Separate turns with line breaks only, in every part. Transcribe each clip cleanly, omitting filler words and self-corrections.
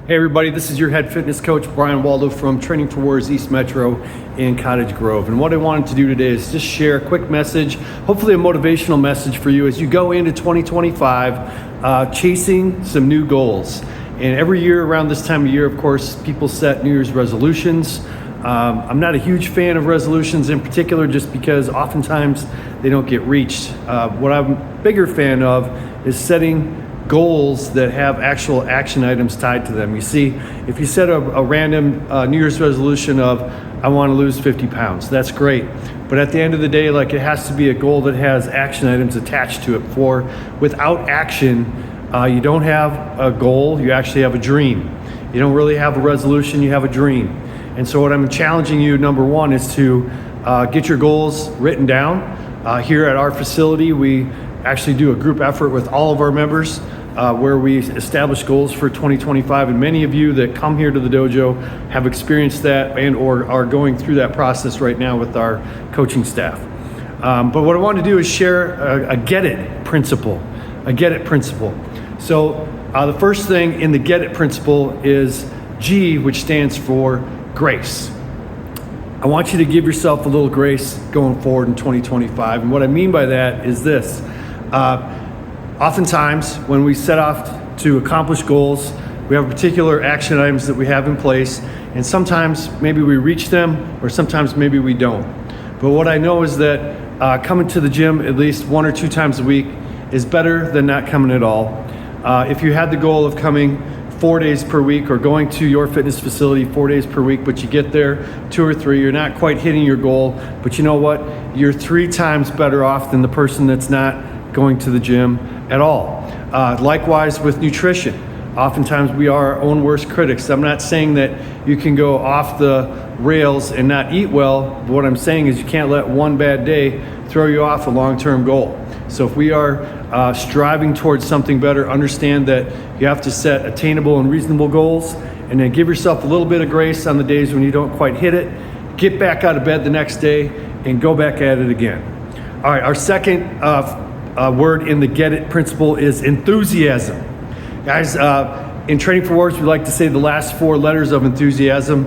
Hey everybody, this is your head fitness coach, Brian Waldo from Training for Warriors East Metro in Cottage Grove. And what I wanted to do today is just share a quick message, hopefully a motivational message for you as you go into 2025, chasing some new goals. And every year around this time of year, of course, people set New Year's resolutions. I'm not a huge fan of resolutions in particular just because oftentimes they don't get reached. What I'm a bigger fan of is setting goals that have actual action items tied to them. You see, if you set a random New Year's resolution of, I want to lose 50 pounds, that's great. But at the end of the day, it has to be a goal that has action items attached to it. Without action, you don't have a goal, you actually have a dream. You don't really have a resolution, you have a dream. And so what I'm challenging you, number one, is to get your goals written down. Here at our facility, we actually do a group effort with all of our members where we establish goals for 2025, and many of you that come here to the dojo have experienced that and or are going through that process right now with our coaching staff. But what I want to do is share a G.E.T principle, a G.E.T principle. So the first thing in the G.E.T principle is G, which stands for grace. I want you to give yourself a little grace going forward in 2025. And what I mean by that is this. Oftentimes, when we set off to accomplish goals, we have particular action items that we have in place, and sometimes maybe we reach them, or sometimes maybe we don't. But what I know is that coming to the gym at least 1 or 2 times a week is better than not coming at all. If you had the goal of coming 4 days per week or going to your fitness facility 4 days per week, but you get there 2 or 3, you're not quite hitting your goal, but you know what? You're 3 times better off than the person that's not going to the gym at all. Likewise with nutrition. Oftentimes we are our own worst critics. I'm not saying that you can go off the rails and not eat well, but what I'm saying is you can't let one bad day throw you off a long-term goal. So if we are striving towards something better, understand that you have to set attainable and reasonable goals, and then give yourself a little bit of grace on the days when you don't quite hit it. Get back out of bed the next day and go back at it again. All right, our second word in the G.E.T principle is enthusiasm. Guys, in Training for Warriors, we like to say the last 4 letters of enthusiasm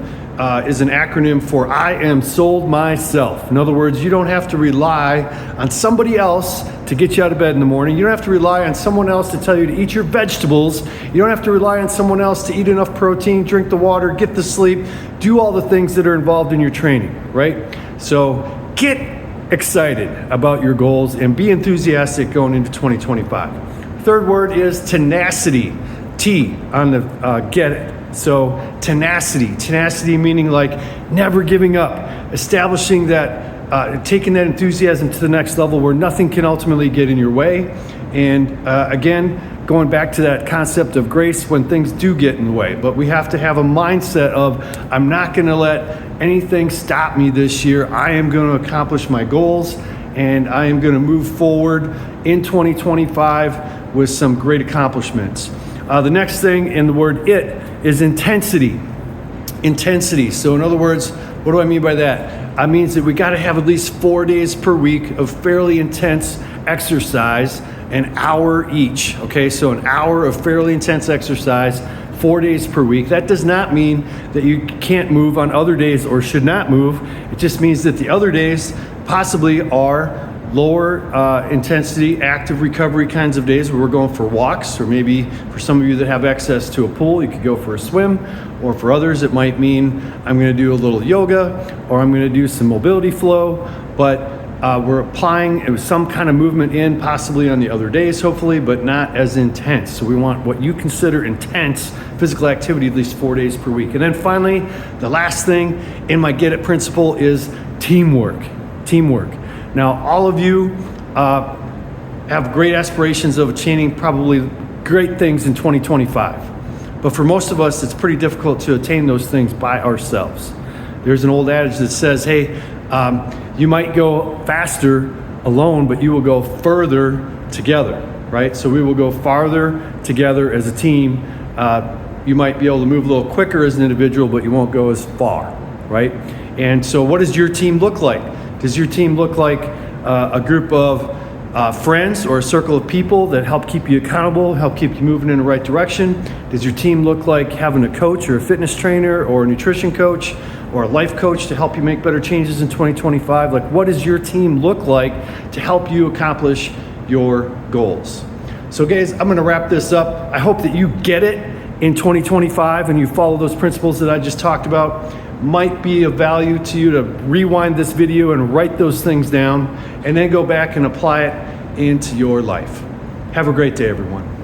is an acronym for I am sold myself. In other words, you don't have to rely on somebody else to get you out of bed in the morning. You don't have to rely on someone else to tell you to eat your vegetables. You don't have to rely on someone else to eat enough protein, drink the water, get the sleep, do all the things that are involved in your training, right? So get excited about your goals and be enthusiastic going into 2025. Third word is tenacity. T on the G.E.T. So tenacity meaning never giving up, establishing that, taking that enthusiasm to the next level where nothing can ultimately get in your way. And again, going back to that concept of grace when things do get in the way. But we have to have a mindset of, I'm not going to let anything stop me this year. I am going to accomplish my goals, and I am going to move forward in 2025 with some great accomplishments. The next thing in the word it is intensity. Intensity. So in other words, what do I mean by that? That means that we got to have at least 4 days per week of fairly intense exercise, an hour each. Okay, so an hour of fairly intense exercise, 4 days per week. That does not mean that you can't move on other days or should not move. It just means that the other days possibly are lower intensity, active recovery kinds of days where we're going for walks, or maybe for some of you that have access to a pool, you could go for a swim, or for others it might mean I'm going to do a little yoga, or I'm going to do some mobility flow, but we're applying some kind of movement in possibly on the other days, hopefully, but not as intense. So we want what you consider intense physical activity at least 4 days per week. And then finally, the last thing in my G.E.T principle is teamwork. Teamwork. Now, all of you have great aspirations of attaining probably great things in 2025. But for most of us, it's pretty difficult to attain those things by ourselves. There's an old adage that says, hey, you might go faster alone, but you will go further together, right? So we will go farther together as a team. You might be able to move a little quicker as an individual, but you won't go as far, right? And so what does your team look like? Does your team look like a group of friends or a circle of people that help keep you accountable, help keep you moving in the right direction? Does your team look like having a coach or a fitness trainer or a nutrition coach or a life coach to help you make better changes in 2025? Like, what does your team look like to help you accomplish your goals? So guys, I'm gonna wrap this up. I hope that you get it in 2025 and you follow those principles that I just talked about. Might be of value to you to rewind this video and write those things down and then go back and apply it into your life. Have a great day, everyone.